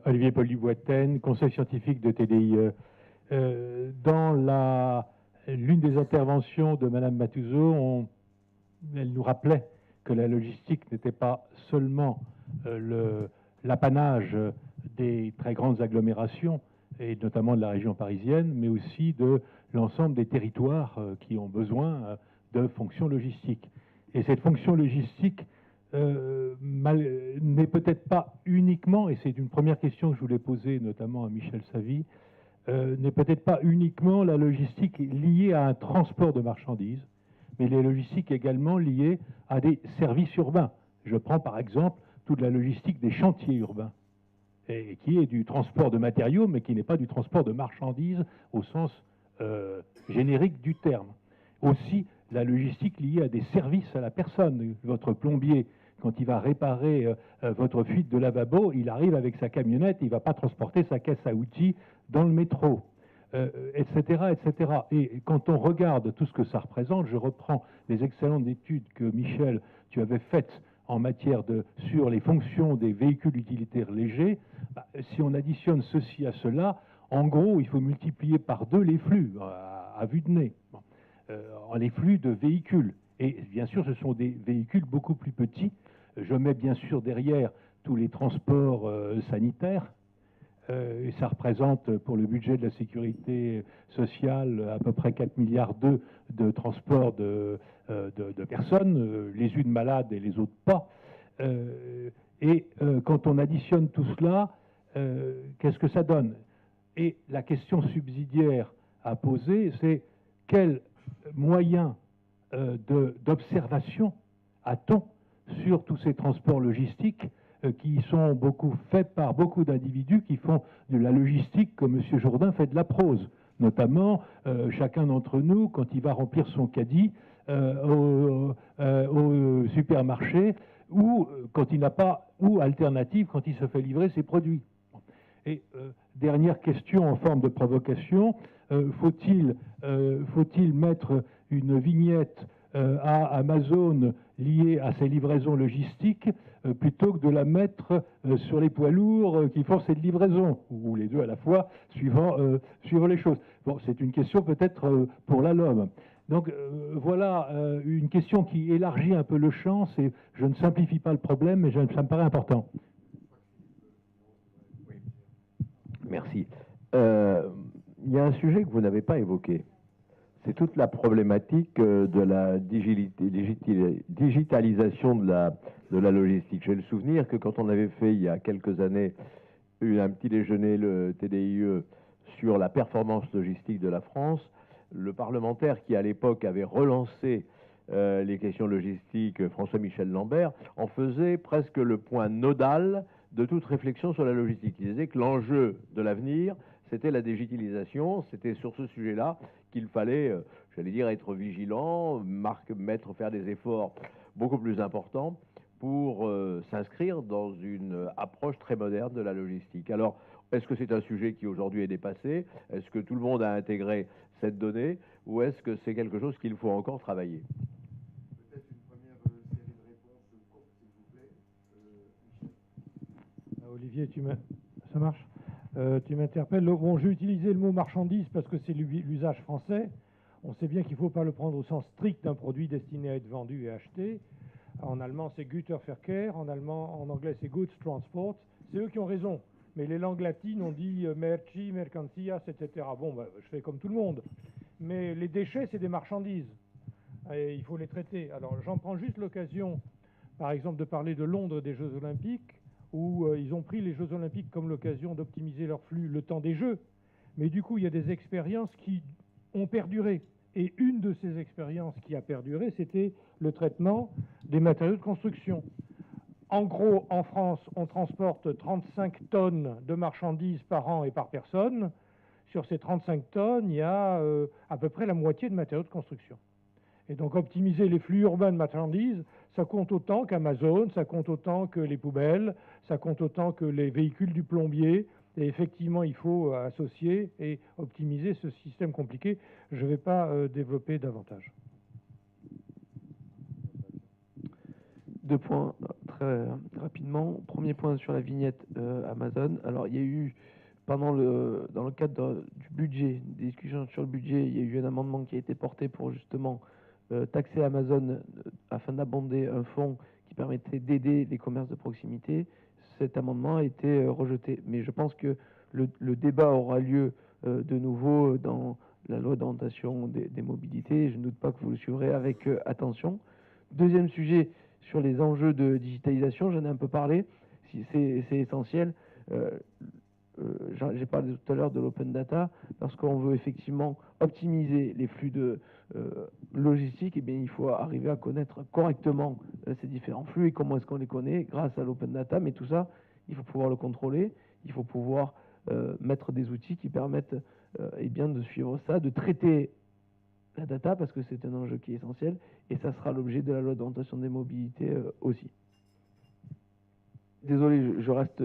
Olivier Polyboitaine, conseil scientifique de TDIE. Dans l'une des interventions de Madame Matuzzo, elle nous rappelait que la logistique n'était pas seulement l'apanage des très grandes agglomérations, et notamment de la région parisienne, mais aussi de l'ensemble des territoires qui ont besoin de fonctions logistiques. Et cette fonction logistique n'est peut-être pas uniquement, et c'est une première question que je voulais poser notamment à Michel Savy, n'est peut-être pas uniquement la logistique liée à un transport de marchandises, mais les logistiques également liées à des services urbains. Je prends par exemple toute la logistique des chantiers urbains, et qui est du transport de matériaux, mais qui n'est pas du transport de marchandises au sens générique du terme. Aussi, la logistique liée à des services à la personne. Votre plombier, quand il va réparer votre fuite de lavabo, il arrive avec sa camionnette, il ne va pas transporter sa caisse à outils dans le métro, etc., etc. Et quand on regarde tout ce que ça représente, je reprends les excellentes études que Michel, tu avais faites en matière sur les fonctions des véhicules utilitaires légers. Si on additionne ceci à cela, en gros, il faut multiplier par 2 les flux à vue de nez, les flux de véhicules. Et bien sûr, ce sont des véhicules beaucoup plus petits. Je mets bien sûr derrière tous les transports sanitaires. Et ça représente pour le budget de la sécurité sociale à peu près 4 milliards de transports de personnes, les unes malades et les autres pas. Quand on additionne tout cela, qu'est-ce que ça donne? Et la question subsidiaire à poser, c'est quels moyens d'observation a-t-on sur tous ces transports logistiques qui sont faits par beaucoup d'individus qui font de la logistique comme M. Jourdain fait de la prose. Notamment, chacun d'entre nous, quand il va remplir son caddie au supermarché, ou quand il n'a pas, ou alternative, quand il se fait livrer ses produits. Et dernière question en forme de provocation, faut-il mettre une vignette à Amazon liée à ces livraisons logistiques plutôt que de la mettre sur les poids lourds qui font cette livraison, ou les deux à la fois, suivant les choses. Bon, c'est une question peut-être pour la LOM. Donc voilà une question qui élargit un peu le champ. Je ne simplifie pas le problème, mais ça me paraît important. Merci. Il y a un sujet que vous n'avez pas évoqué. C'est toute la problématique de la digitalisation de la logistique. J'ai le souvenir que quand on avait fait, il y a quelques années, un petit déjeuner, le TDIE, sur la performance logistique de la France, le parlementaire qui, à l'époque, avait relancé les questions logistiques, François-Michel Lambert, en faisait presque le point nodal de toute réflexion sur la logistique. Il disait que l'enjeu de l'avenir, c'était la digitalisation, c'était sur ce sujet-là qu'il fallait, j'allais dire, être vigilant, faire des efforts beaucoup plus importants pour s'inscrire dans une approche très moderne de la logistique. Alors, est-ce que c'est un sujet qui aujourd'hui est dépassé? Est-ce que tout le monde a intégré cette donnée? Ou est-ce que c'est quelque chose qu'il faut encore travailler? Peut-être une première série de réponses courtes, s'il vous plaît. Olivier, ça marche? Tu m'interpelles. Bon, j'ai utilisé le mot marchandise parce que c'est l'usage français. On sait bien qu'il ne faut pas le prendre au sens strict d'un produit destiné à être vendu et acheté. En allemand, c'est Güterverkehr. En anglais, c'est Goods Transport. C'est eux qui ont raison. Mais les langues latines ont dit merci, mercancias, etc. Bon, je fais comme tout le monde. Mais les déchets, c'est des marchandises. Et il faut les traiter. Alors, j'en prends juste l'occasion, par exemple, de parler de Londres et des Jeux Olympiques, où ils ont pris les Jeux Olympiques comme l'occasion d'optimiser leur flux le temps des Jeux. Mais du coup, il y a des expériences qui ont perduré. Et une de ces expériences qui a perduré, c'était le traitement des matériaux de construction. En gros, en France, on transporte 35 tonnes de marchandises par an et par personne. Sur ces 35 tonnes, il y a à peu près la moitié de matériaux de construction. Et donc optimiser les flux urbains de marchandises, ça compte autant qu'Amazon, ça compte autant que les poubelles, ça compte autant que les véhicules du plombier. Et effectivement, il faut associer et optimiser ce système compliqué. Je ne vais pas développer davantage. 2 points très rapidement. Premier point sur la vignette Amazon. Alors, il y a eu, dans le cadre du budget, des discussions sur le budget, il y a eu un amendement qui a été porté pour justement taxer Amazon afin d'abonder un fonds qui permettrait d'aider les commerces de proximité. Cet amendement a été rejeté. Mais je pense que le débat aura lieu de nouveau dans la loi d'orientation des mobilités. Je ne doute pas que vous le suivrez avec attention. Deuxième sujet, sur les enjeux de digitalisation, j'en ai un peu parlé, c'est essentiel. J'ai parlé tout à l'heure de l'open data. Lorsqu'on veut effectivement optimiser les flux de logistique, eh bien, il faut arriver à connaître correctement ces différents flux et comment est-ce qu'on les connaît grâce à l'open data. Mais tout ça, il faut pouvoir le contrôler, il faut pouvoir mettre des outils qui permettent eh bien, de suivre ça, de traiter la data parce que c'est un enjeu qui est essentiel et ça sera l'objet de la loi d'orientation des mobilités aussi. Désolé,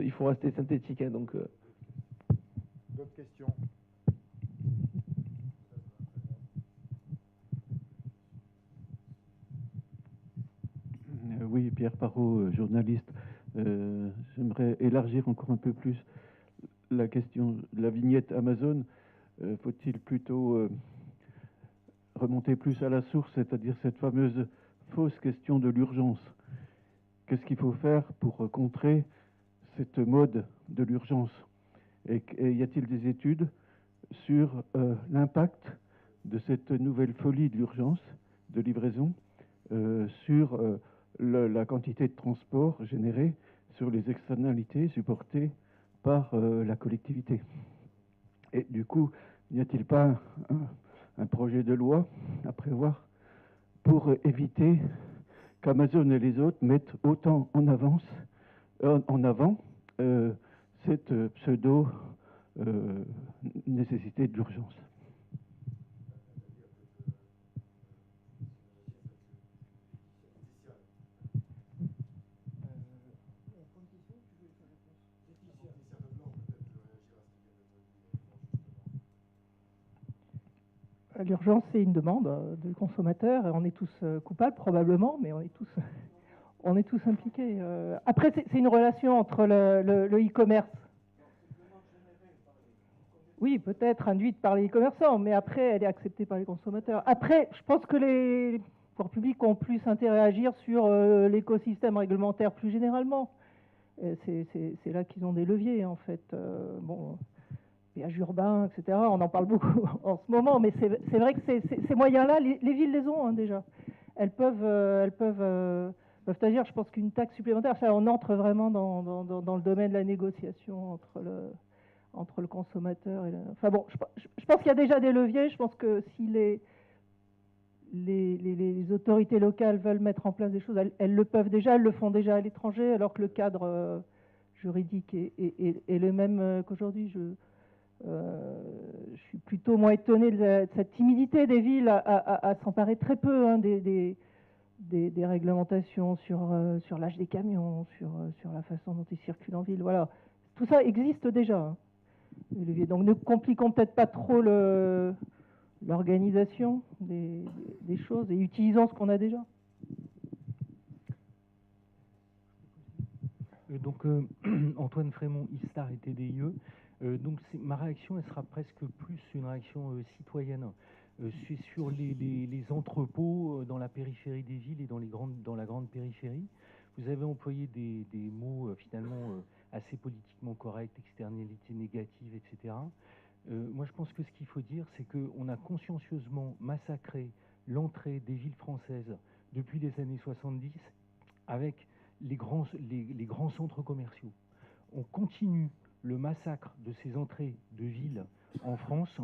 il faut rester synthétique. Hein, donc, D'autres questions? Oui, Pierre Parot, journaliste. J'aimerais élargir encore un peu plus la question de la vignette Amazon. Faut-il plutôt remonter plus à la source, c'est-à-dire cette fameuse fausse question de l'urgence? Qu'est-ce qu'il faut faire pour contrer cette mode de l'urgence? Et y a-t-il des études sur l'impact de cette nouvelle folie de l'urgence, de livraison, sur la quantité de transport générée, sur les externalités supportées par la collectivité? Et du coup, n'y a-t-il pas un projet de loi à prévoir pour éviter qu'Amazon et les autres mettent autant en avant cette pseudo nécessité de l'urgence? L'urgence, c'est une demande du consommateur. On est tous coupables, probablement, mais on est tous impliqués. Après, c'est une relation entre le e-commerce. Oui, peut-être induite par les e-commerçants, mais après, elle est acceptée par les consommateurs. Après, je pense que les pouvoirs publics ont plus intérêt à agir sur l'écosystème réglementaire plus généralement. C'est là qu'ils ont des leviers, en fait. Bon, péage urbain, etc. On en parle beaucoup en ce moment, mais c'est vrai que ces moyens-là, les villes les ont hein, déjà. Elles peuvent agir. Je pense qu'une taxe supplémentaire, ça, on entre vraiment dans le domaine de la négociation entre le consommateur et Enfin bon, je pense qu'il y a déjà des leviers. Je pense que si les autorités locales veulent mettre en place des choses, elles le peuvent déjà, elles le font déjà à l'étranger, alors que le cadre juridique est le même qu'aujourd'hui. Je suis plutôt moins étonné de cette timidité des villes à s'emparer très peu hein, des réglementations sur l'âge des camions, sur la façon dont ils circulent en ville. Voilà, tout ça existe déjà. Hein. Donc ne compliquons peut-être pas trop l'organisation des choses et utilisons ce qu'on a déjà. Donc Antoine Frémont, ISTAR et TDIE. Donc ma réaction, elle sera presque plus une réaction citoyenne. C'est sur les entrepôts dans la périphérie des villes et dans la grande périphérie. Vous avez employé des mots finalement assez politiquement corrects, externalités négatives, etc. Moi, je pense que ce qu'il faut dire, c'est qu'on a consciencieusement massacré l'entrée des villes françaises depuis les années 70 avec les grands centres commerciaux. On continue le massacre de ces entrées de villes en France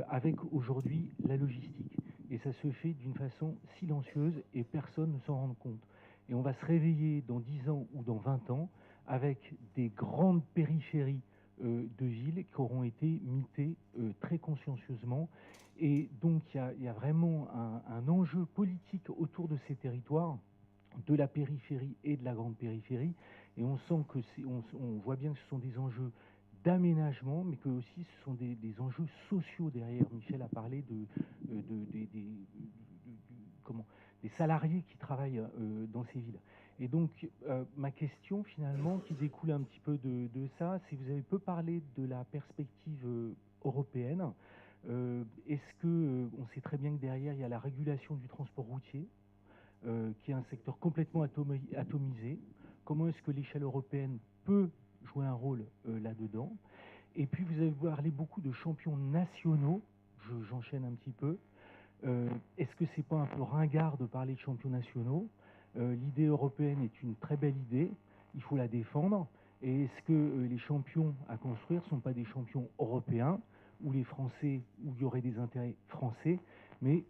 avec aujourd'hui la logistique. Et ça se fait d'une façon silencieuse et personne ne s'en rend compte. Et on va se réveiller dans 10 ans ou dans 20 ans avec des grandes périphéries de villes qui auront été mitées très consciencieusement. Et donc il y a vraiment un enjeu politique autour de ces territoires, de la périphérie et de la grande périphérie. Et on sent que on voit bien que ce sont des enjeux d'aménagement, mais que aussi ce sont des enjeux sociaux derrière. Michel a parlé des salariés qui travaillent dans ces villes. Et donc, ma question finalement, qui découle un petit peu de ça, c'est vous avez peu parlé de la perspective européenne. Est-ce que, on sait très bien que derrière, il y a la régulation du transport routier, qui est un secteur complètement atomisé. Comment est-ce que l'échelle européenne peut jouer un rôle là-dedans? Et puis, vous avez parlé beaucoup de champions nationaux. J'enchaîne un petit peu. Est-ce que c'est pas un peu ringard de parler de champions nationaux? L'idée européenne est une très belle idée, il faut la défendre. Et est-ce que les champions à construire ne sont pas des champions européens, où les Français, où il y aurait des intérêts français, mais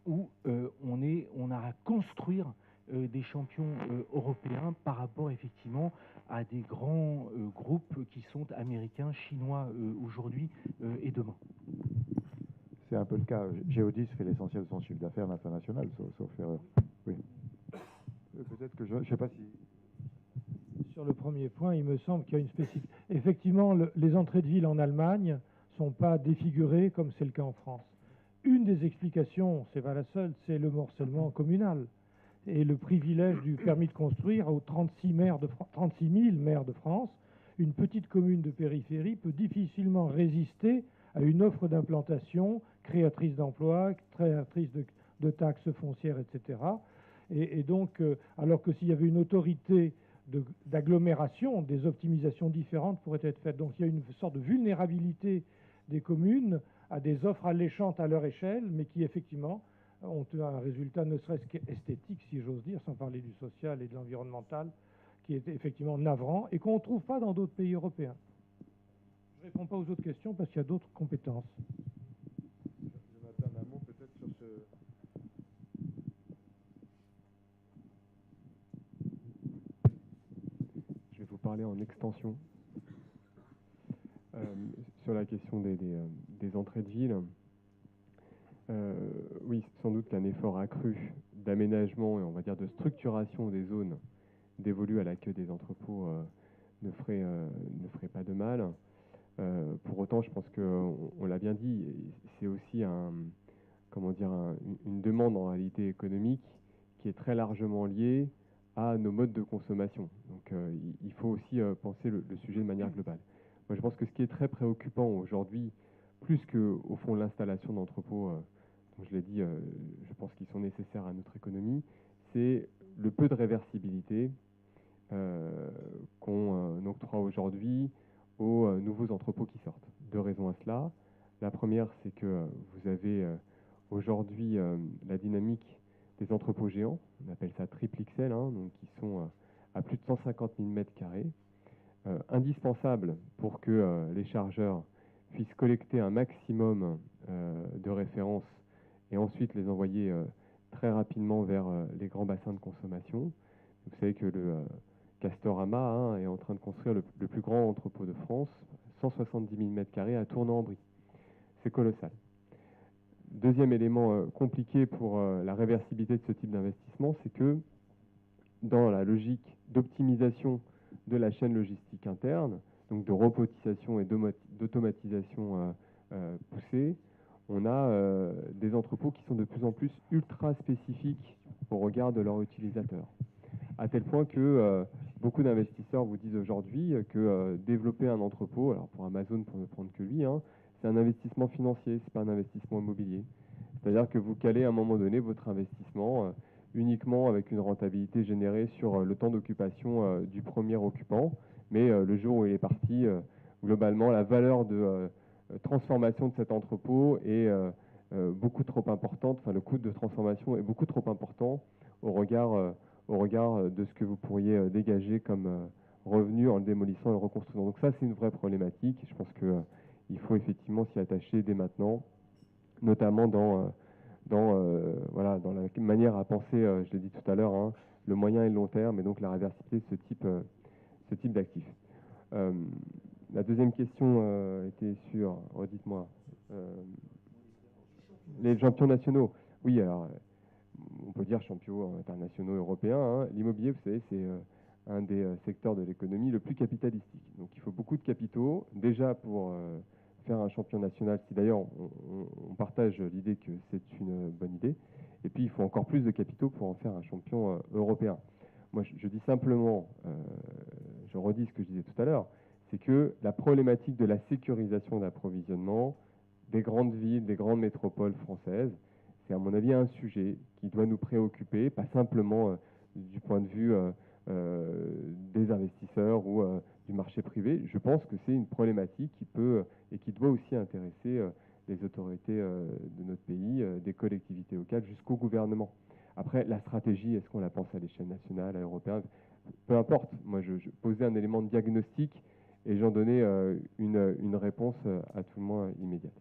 où on a à construire des champions européens par rapport effectivement à des grands groupes qui sont américains, chinois aujourd'hui et demain? C'est un peu le cas. Géodis fait l'essentiel de son chiffre d'affaires international, sauf erreur. Oui. Peut-être que je ne sais pas si... Sur le premier point, il me semble qu'il y a une spécificité. Effectivement, les entrées de ville en Allemagne ne sont pas défigurées comme c'est le cas en France. Une des explications, c'est pas la seule, c'est le morcellement communal et le privilège du permis de construire aux 36 000 maires de France. Une petite commune de périphérie peut difficilement résister à une offre d'implantation créatrice d'emplois, créatrice de taxes foncières, etc. Et donc, alors que s'il y avait une autorité d'agglomération, des optimisations différentes pourraient être faites. Donc il y a une sorte de vulnérabilité des communes à des offres alléchantes à leur échelle, mais qui effectivement ont un résultat ne serait-ce qu'esthétique, si j'ose dire, sans parler du social et de l'environnemental, qui est effectivement navrant et qu'on ne trouve pas dans d'autres pays européens. Je ne réponds pas aux autres questions parce qu'il y a d'autres compétences. Jonathan, un mot peut-être sur ce... Je vais vous parler en extension sur la question des entrées de ville. Oui, sans doute qu'un effort accru d'aménagement et on va dire de structuration des zones dévolues à l'accueil des entrepôts ne ferait pas de mal. Pour autant, je pense qu'on l'a bien dit, c'est aussi une demande en réalité économique qui est très largement liée à nos modes de consommation. Donc il faut aussi penser le sujet de manière globale. Moi, je pense que ce qui est très préoccupant aujourd'hui, plus qu'au fond l'installation d'entrepôts, comme je l'ai dit, je pense qu'ils sont nécessaires à notre économie, c'est le peu de réversibilité qu'on octroie aujourd'hui aux nouveaux entrepôts qui sortent. Deux raisons à cela. La première, c'est que vous avez aujourd'hui la dynamique des entrepôts géants, on appelle ça triple XL, donc qui sont à plus de 150 000 mètres carrés, indispensables pour que les chargeurs puissent collecter un maximum de références et ensuite les envoyer très rapidement vers les grands bassins de consommation. Vous savez que le Castorama est en train de construire le plus grand entrepôt de France, 170 000 mètres carrés à Tournan-en-Brie. C'est colossal. Deuxième élément compliqué pour la réversibilité de ce type d'investissement, c'est que dans la logique d'optimisation de la chaîne logistique interne, donc de robotisation et d'automatisation poussée, on a des entrepôts qui sont de plus en plus ultra spécifiques au regard de leurs utilisateurs. À tel point que beaucoup d'investisseurs vous disent aujourd'hui que développer un entrepôt, alors pour Amazon pour ne prendre que lui, c'est un investissement financier, c'est pas un investissement immobilier. C'est-à-dire que vous calez à un moment donné votre investissement uniquement avec une rentabilité générée sur le temps d'occupation du premier occupant, mais le jour où il est parti, globalement, la valeur de transformation de cet entrepôt est beaucoup trop importante, enfin le coût de transformation est beaucoup trop important au regard de ce que vous pourriez dégager comme revenu en le démolissant et le reconstruisant. Donc ça, c'est une vraie problématique. Je pense qu'il faut effectivement s'y attacher dès maintenant, notamment dans la manière à penser, je l'ai dit tout à l'heure, le moyen et le long terme, et donc la réversibilité de ce type d'actifs. La deuxième question était sur, redites-moi, les champions nationaux. Oui, alors, on peut dire champions internationaux européens. L'immobilier, vous savez, c'est un des secteurs de l'économie le plus capitalistique. Donc il faut beaucoup de capitaux, déjà pour faire un champion national, si d'ailleurs on partage l'idée que c'est une bonne idée, et puis il faut encore plus de capitaux pour en faire un champion européen. moi je dis simplement, je redis ce que je disais tout à l'heure, c'est que la problématique de la sécurisation d'approvisionnement des grandes villes, des grandes métropoles françaises, c'est à mon avis un sujet qui doit nous préoccuper, pas simplement du point de vue des investisseurs ou du marché privé. Je pense que c'est une problématique qui peut et qui doit aussi intéresser les autorités de notre pays, des collectivités locales jusqu'au gouvernement. Après, la stratégie, est-ce qu'on la pense à l'échelle nationale, européenne? Peu importe. Moi, je posais un élément de diagnostic et j'en donnais une réponse à tout le moins immédiate.